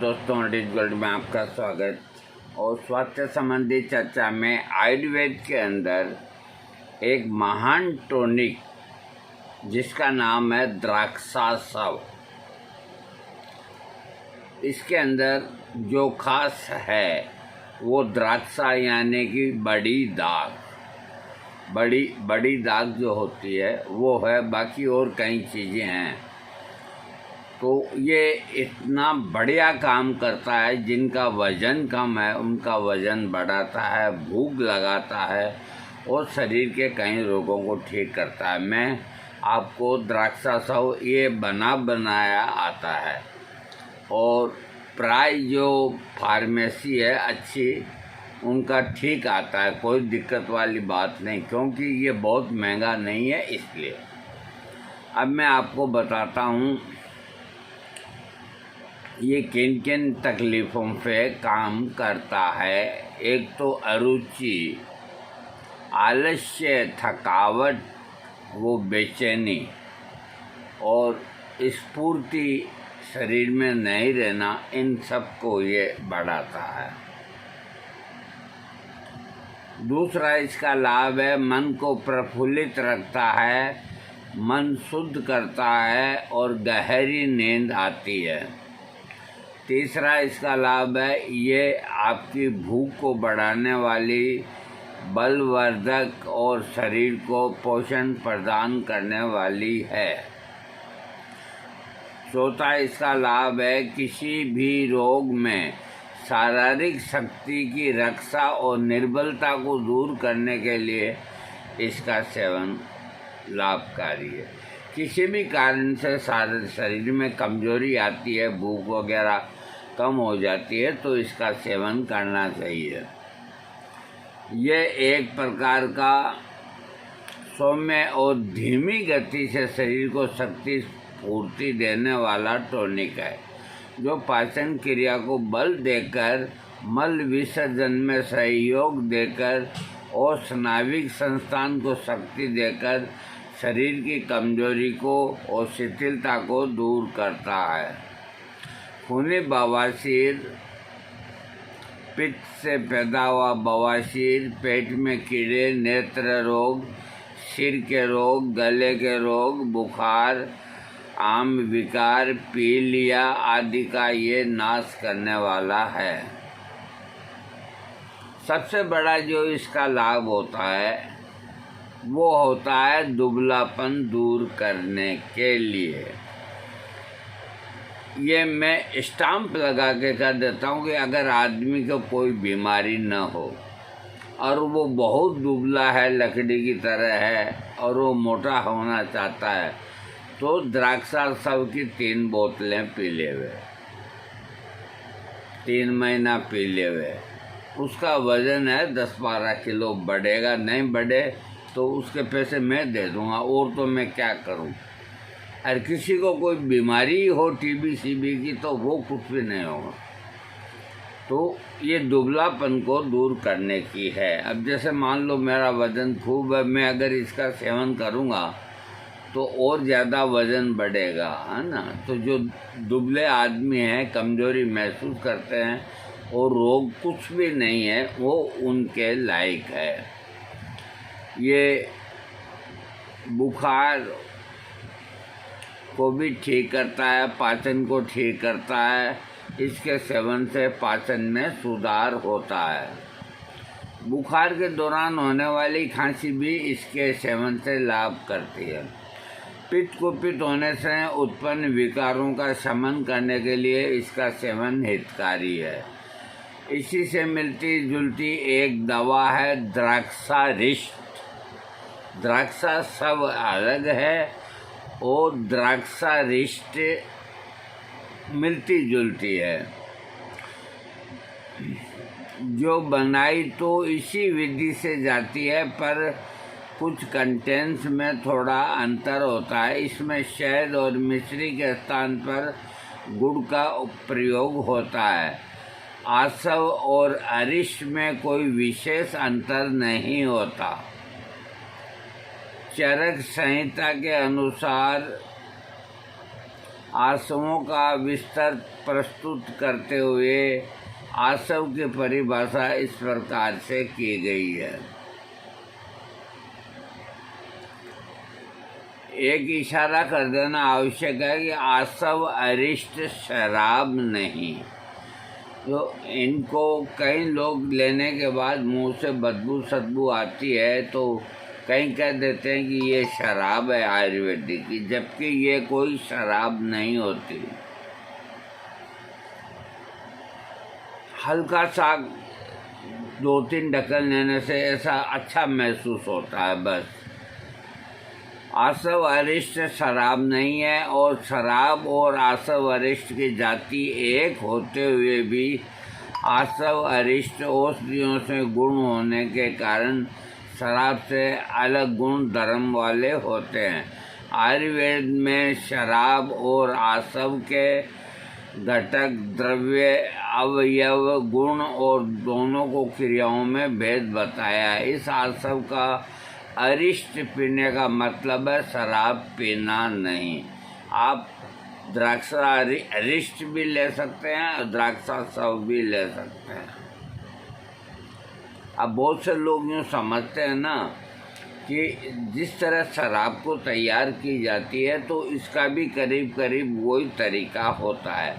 दोस्तों, rich world में आपका स्वागत। और स्वास्थ्य संबंधी चर्चा में आयुर्वेद के अंदर एक महान टॉनिक जिसका नाम है द्राक्षासव, इसके अंदर जो खास है वो द्राक्षा यानी कि बड़ी दाग, बड़ी दाग जो होती है वो है। बाकी और कई चीज़ें हैं। तो ये इतना बढ़िया काम करता है। जिनका वज़न कम है उनका वज़न बढ़ाता है, भूख लगाता है और शरीर के कई रोगों को ठीक करता है। मैं आपको द्राक्षासव ये बनाया आता है और प्राय जो फार्मेसी है अच्छी उनका ठीक आता है, कोई दिक्कत वाली बात नहीं, क्योंकि ये बहुत महंगा नहीं है। इसलिए अब मैं आपको बताता हूँ ये किन किन तकलीफ़ों पे काम करता है। एक तो अरुचि, आलस्य, थकावट, वो बेचैनी और स्फूर्ति शरीर में नहीं रहना, इन सब को ये बढ़ाता है। दूसरा इसका लाभ है मन को प्रफुल्लित रखता है, मन शुद्ध करता है और गहरी नींद आती है। तीसरा इसका लाभ है ये आपकी भूख को बढ़ाने वाली, बलवर्धक और शरीर को पोषण प्रदान करने वाली है। चौथा इसका लाभ है किसी भी रोग में शारीरिक शक्ति की रक्षा और निर्बलता को दूर करने के लिए इसका सेवन लाभकारी है। किसी भी कारण से शरीर में कमजोरी आती है, भूख वगैरह कम हो जाती है, तो इसका सेवन करना चाहिए। यह एक प्रकार का सौम्य और धीमी गति से शरीर को शक्ति पूर्ति देने वाला टॉनिक है, जो पाचन क्रिया को बल देकर, मल विसर्जन में सहयोग देकर और स्नाविक संस्थान को शक्ति देकर शरीर की कमजोरी को और शिथिलता को दूर करता है। खूनी बवासीर, पित्त से पैदा हुआ बवासीर, पेट में कीड़े, नेत्र रोग, सिर के रोग, गले के रोग, बुखार, आम विकार, पीलिया आदि का ये नाश करने वाला है। सबसे बड़ा जो इसका लाभ होता है वो होता है दुबलापन दूर करने के लिए। ये मैं स्टाम्प लगा के कर देता हूँ कि अगर आदमी को कोई बीमारी न हो और वो बहुत दुबला है, लकड़ी की तरह है और वो मोटा होना चाहता है, तो द्राक्षासव की 3 बोतलें पी लेवे, 3 महीना पी लेवे। उसका वज़न है 10-12 किलो। बढ़ेगा, नहीं बढ़े तो उसके पैसे मैं दे दूँगा, और तो मैं क्या करूँ। और किसी को कोई बीमारी हो, टीबी सीबी की, तो वो कुछ भी नहीं होगा। तो ये दुबलापन को दूर करने की है। अब जैसे मान लो मेरा वज़न खूब है, मैं अगर इसका सेवन करूँगा तो और ज़्यादा वज़न बढ़ेगा, है ना। तो जो दुबले आदमी हैं, कमज़ोरी महसूस करते हैं और रोग कुछ भी नहीं है, वो उनके लायक है। ये बुखार को भी ठीक करता है, पाचन को ठीक करता है। इसके सेवन से पाचन में सुधार होता है। बुखार के दौरान होने वाली खांसी भी इसके सेवन से लाभ करती है। पित्त कुपित होने से उत्पन्न विकारों का शमन करने के लिए इसका सेवन हितकारी है। इसी से मिलती जुलती एक दवा है द्राक्षारिष्ट। द्राक्षासव अलग है और द्राक्षारिष्ट मिलती जुलती है। जो बनाई तो इसी विधि से जाती है, पर कुछ कंटेंट्स में थोड़ा अंतर होता है। इसमें शहद और मिश्री के स्थान पर गुड़ का प्रयोग होता है। आसव और अरिष्ट में कोई विशेष अंतर नहीं होता। चरक संहिता के अनुसार आसवों का विस्तार प्रस्तुत करते हुए आसव की परिभाषा इस प्रकार से की गई है। एक इशारा कर देना आवश्यक है कि आसव अरिष्ट शराब नहीं। तो इनको कई लोग लेने के बाद मुंह से बदबू सदबू आती है तो कहीं कह देते हैं कि ये शराब है आयुर्वेदिक की, जबकि ये कोई शराब नहीं होती। हल्का सा 2-3 ढक्कन लेने से ऐसा अच्छा महसूस होता है बस। आसव अरिष्ट शराब नहीं है और शराब और आसव अरिष्ट की जाति एक होते हुए भी आसव अरिष्ट औषधियों से गुण होने के कारण शराब से अलग गुण धर्म वाले होते हैं। आयुर्वेद में शराब और आसव के घटक, द्रव्य, अवयव, गुण और दोनों को क्रियाओं में भेद बताया है। इस आसव का अरिष्ट पीने का मतलब है शराब पीना नहीं। आप द्राक्षा अरिष्ट भी ले सकते हैं और द्राक्षा सव भी ले सकते हैं। अब बहुत से लोग यूँ समझते हैं ना कि जिस तरह शराब को तैयार की जाती है तो इसका भी करीब करीब वही तरीका होता है।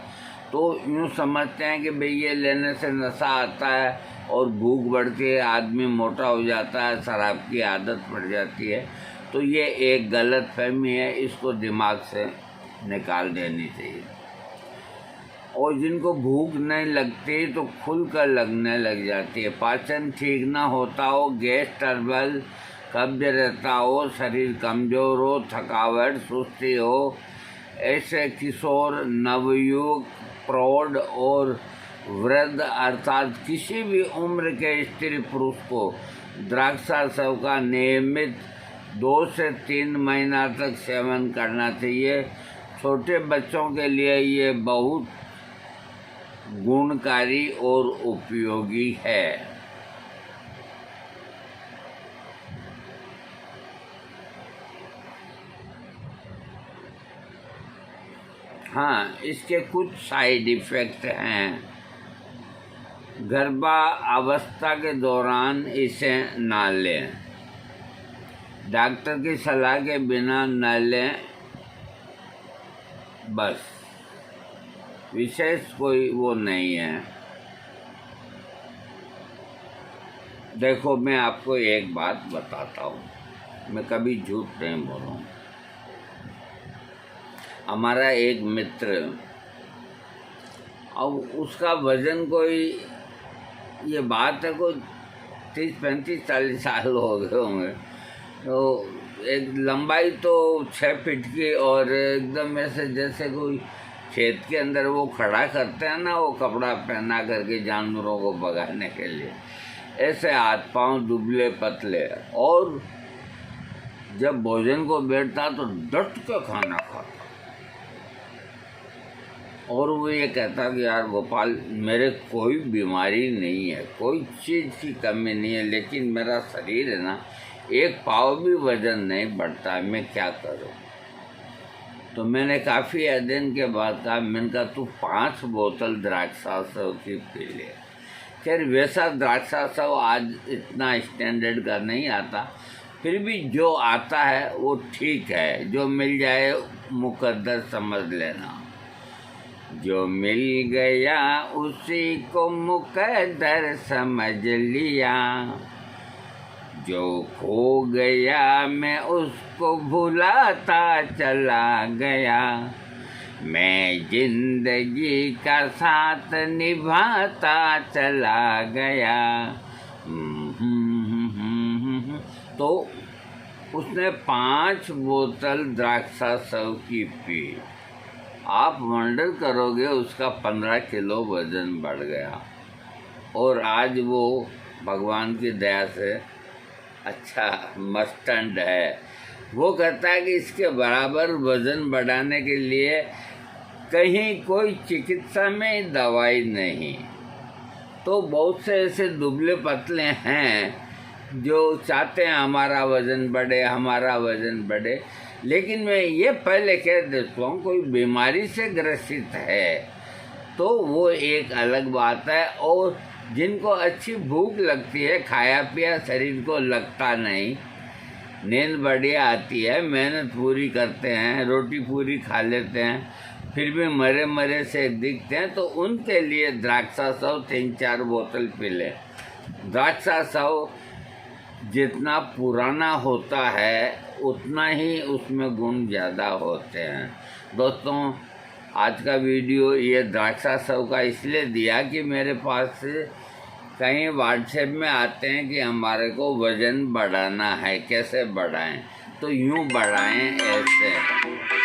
तो यूँ समझते हैं कि भाई ये लेने से नशा आता है और भूख बढ़ती है, आदमी मोटा हो जाता है, शराब की आदत पड़ जाती है। तो ये एक गलत फहमी है, इसको दिमाग से निकाल देनी चाहिए। और जिनको भूख नहीं लगती तो खुलकर लगने लग जाती है, पाचन ठीक ना होता हो, गैस ट्रबल, कब्ज रहता हो, शरीर कमज़ोर हो, थकावट, सुस्ती हो, ऐसे किशोर, नवयुवक, प्रौढ़ और वृद्ध अर्थात किसी भी उम्र के स्त्री पुरुष को द्राक्षासव का नियमित 2 से 3 महीना तक सेवन करना चाहिए। छोटे बच्चों के लिए ये बहुत गुणकारी और उपयोगी है। हाँ, इसके कुछ साइड इफ़ेक्ट हैं। गर्भावस्था के दौरान इसे ना लें, डॉक्टर की सलाह के बिना न लें, बस विशेष कोई वो नहीं है। देखो मैं आपको एक बात बताता हूँ, मैं कभी झूठ नहीं बोलूँ। हमारा एक मित्र, अब उसका वज़न कोई, ये बात है कोई 30-35-40 साल हो गए होंगे, तो एक लंबाई तो 6 फीट की और एकदम ऐसे जैसे कोई खेत के अंदर वो खड़ा करते हैं ना, वो कपड़ा पहना करके जानवरों को भगाने के लिए, ऐसे हाथ पांव दुबले पतले। और जब भोजन को बैठता तो डट के खाना खाता और वो ये कहता कि यार गोपाल, मेरे कोई बीमारी नहीं है, कोई चीज़ की कमी नहीं है, लेकिन मेरा शरीर है ना, 1 पाव भी वज़न नहीं बढ़ता है, मैं क्या करूं। तो मैंने काफ़ी अध्ययन के बाद कहा, मैंने कहा तू 5 बोतल द्राक्षासव की पी ले। खैर वैसा द्राक्षासव आज इतना स्टैंडर्ड का नहीं आता, फिर भी जो आता है वो ठीक है, जो मिल जाए मुकद्दर समझ लेना। जो मिल गया उसी को मुकद्दर समझ लिया, जो खो गया मैं उसको भुलाता चला गया, मैं जिंदगी का साथ निभाता चला गया। तो उसने 5 बोतल द्राक्षासव की पी। आप वंडर करोगे, उसका 15 किलो वज़न बढ़ गया और आज वो भगवान की दया से अच्छा मस्टंड है। वो कहता है कि इसके बराबर वज़न बढ़ाने के लिए कहीं कोई चिकित्सा में दवाई नहीं। तो बहुत से ऐसे दुबले पतले हैं जो चाहते हैं हमारा वज़न बढ़े, हमारा वज़न बढ़े, लेकिन मैं ये पहले कह देता हूँ, कोई बीमारी से ग्रसित है तो वो एक अलग बात है। और जिनको अच्छी भूख लगती है, खाया पिया शरीर को लगता नहीं, नींद बढ़िया आती है, मेहनत पूरी करते हैं, रोटी पूरी खा लेते हैं, फिर भी मरे मरे से दिखते हैं, तो उनके लिए द्राक्षासव 3-4 बोतल पी लें। द्राक्षासव जितना पुराना होता है उतना ही उसमें गुण ज़्यादा होते हैं। दोस्तों, आज का वीडियो ये द्राक्षासव का इसलिए दिया कि मेरे पास कहीं व्हाट्सएप में आते हैं कि हमारे को वज़न बढ़ाना है, कैसे बढ़ाएं, तो यूँ बढ़ाएं ऐसे।